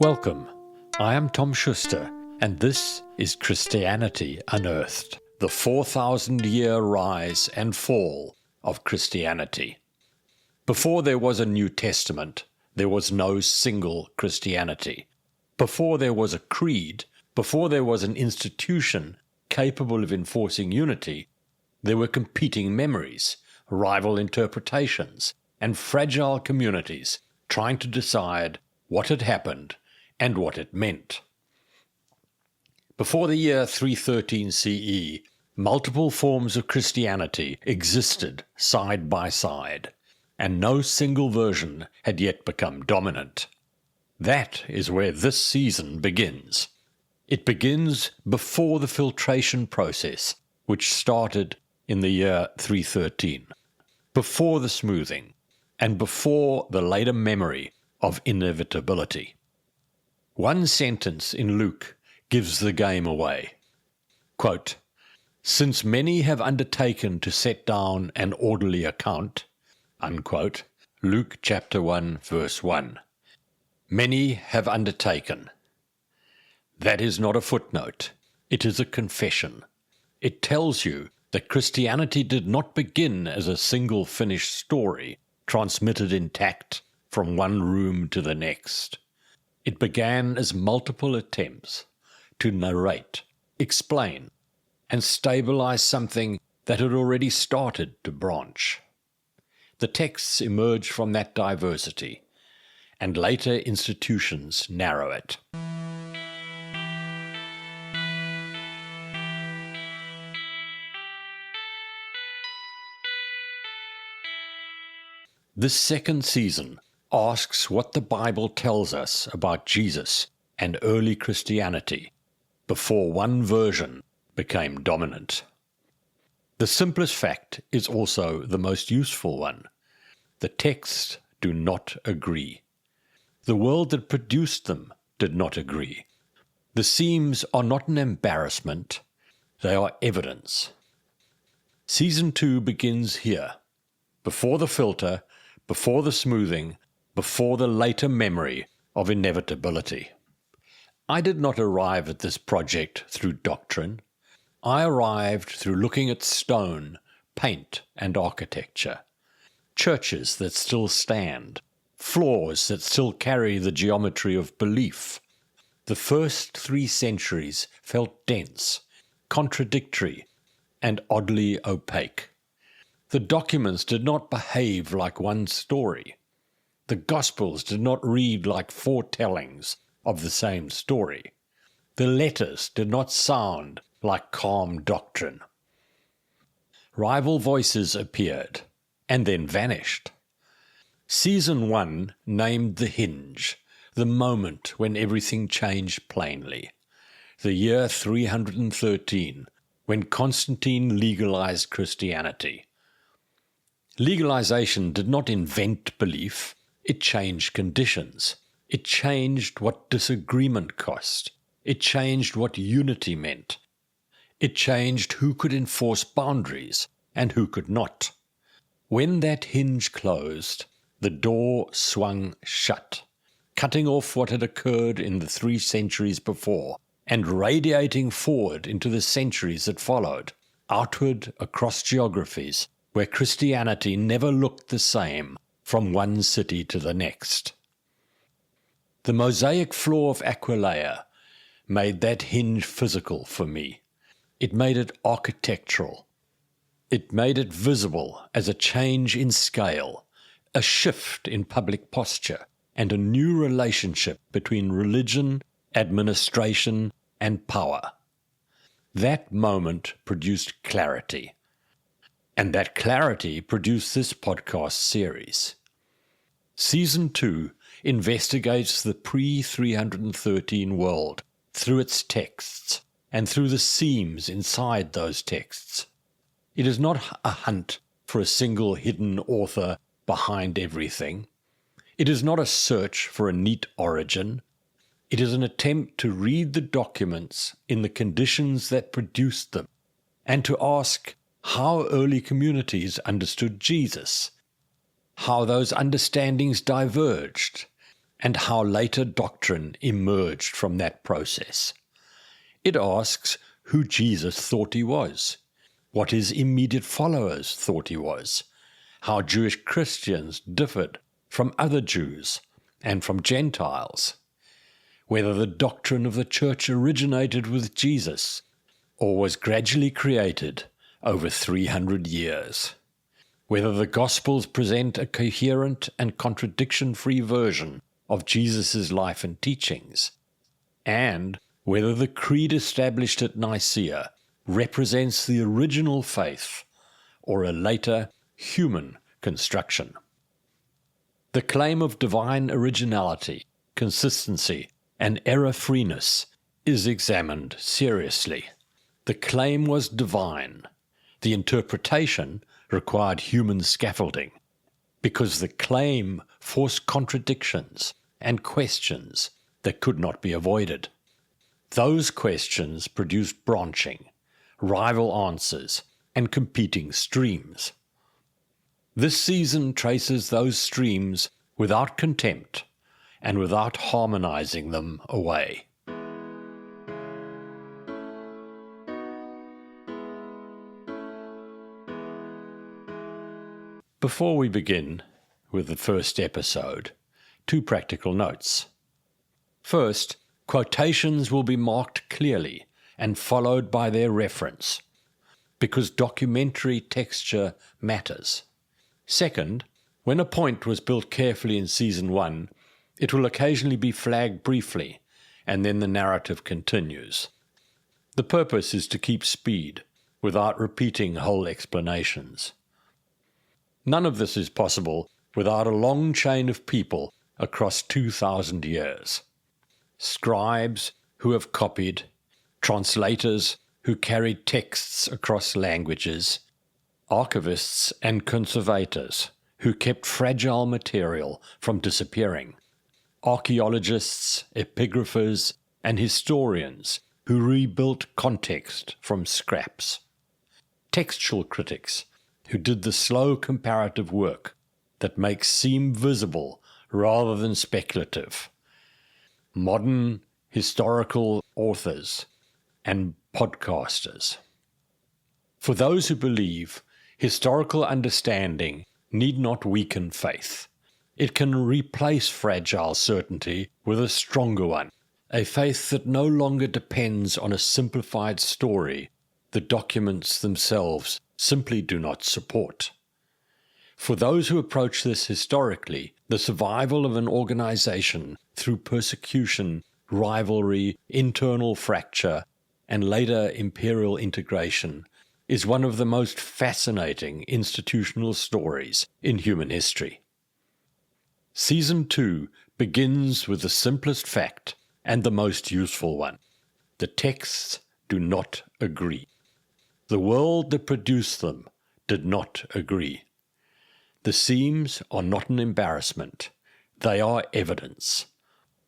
Welcome. I am Tom Schuster, and this is Christianity Unearthed, the 4,000-year rise and fall of Christianity. Before there was a New Testament, there was no single Christianity. Before there was a creed, before there was an institution capable of enforcing unity, there were competing memories, rival interpretations, and fragile communities trying to decide what had happened and what it meant. Before the year 313 CE, multiple forms of Christianity existed side by side, and no single version had yet become dominant. That is where this season begins. It begins before the filtration process, which started in the year 313, before the smoothing, and before the later memory of inevitability. One sentence in Luke gives the game away. Quote, "Since many have undertaken to set down an orderly account," unquote, Luke chapter 1, verse 1. Many have undertaken. That is not a footnote. It is a confession. It tells you that Christianity did not begin as a single finished story transmitted intact from one room to the next. It began as multiple attempts to narrate, explain, and stabilize something that had already started to branch. The texts emerge from that diversity, and later institutions narrow it. This second season asks what the Bible tells us about Jesus and early Christianity before one version became dominant. The simplest fact is also the most useful one. The texts do not agree. The world that produced them did not agree. The seams are not an embarrassment, they are evidence. Season 2 begins here, before the filter, before the smoothing, before the later memory of inevitability. I did not arrive at this project through doctrine. I arrived through looking at stone, paint, and architecture. Churches that still stand, floors that still carry the geometry of belief. The first 3 centuries felt dense, contradictory, and oddly opaque. The documents did not behave like one story. The Gospels did not read like foretellings of the same story. The letters did not sound like calm doctrine. Rival voices appeared, and then vanished. Season 1 named the hinge, the moment when everything changed plainly. The year 313, when Constantine legalized Christianity. Legalization did not invent belief. It changed conditions. It changed what disagreement cost. It changed what unity meant. It changed who could enforce boundaries and who could not. When that hinge closed, the door swung shut, cutting off what had occurred in the 3 centuries before and radiating forward into the centuries that followed, outward across geographies where Christianity never looked the same from one city to the next. The mosaic floor of Aquileia made that hinge physical for me. It made it architectural. It made it visible as a change in scale, a shift in public posture, and a new relationship between religion, administration, and power. That moment produced clarity. And that clarity produced this podcast series. Season 2 investigates the pre-313 world through its texts and through the seams inside those texts. It is not a hunt for a single hidden author behind everything. It is not a search for a neat origin. It is an attempt to read the documents in the conditions that produced them and to ask how early communities understood Jesus, how those understandings diverged, and how later doctrine emerged from that process. It asks who Jesus thought he was, what his immediate followers thought he was, how Jewish Christians differed from other Jews and from Gentiles, whether the doctrine of the church originated with Jesus or was gradually created over 300 years, whether the Gospels present a coherent and contradiction-free version of Jesus' life and teachings, and whether the creed established at Nicaea represents the original faith or a later human construction. The claim of divine originality, consistency, and error-freeness is examined seriously. The claim was divine. The interpretation required human scaffolding, because the claim forced contradictions and questions that could not be avoided. Those questions produced branching, rival answers, and competing streams. This season traces those streams without contempt and without harmonizing them away. Before we begin with the first episode, 2 practical notes. First, quotations will be marked clearly and followed by their reference, because documentary texture matters. Second, when a point was built carefully in Season 1, it will occasionally be flagged briefly, and then the narrative continues. The purpose is to keep speed, without repeating whole explanations. None of this is possible without a long chain of people across 2,000 years. Scribes who have copied, translators who carried texts across languages, archivists and conservators who kept fragile material from disappearing, archaeologists, epigraphers, and historians who rebuilt context from scraps, textual critics who did the slow comparative work that makes seem visible rather than speculative, modern historical authors, and podcasters. For those who believe, historical understanding need not weaken faith. It can replace fragile certainty with a stronger one, a faith that no longer depends on a simplified story the documents themselves simply do not support. For those who approach this historically, the survival of an organization through persecution, rivalry, internal fracture, and later imperial integration is one of the most fascinating institutional stories in human history. Season 2 begins with the simplest fact and the most useful one. The texts do not agree. The world that produced them did not agree. The seams are not an embarrassment. They are evidence.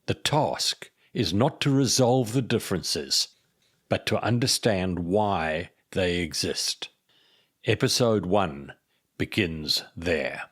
The task is not to resolve the differences, but to understand why they exist. Episode 1 begins there.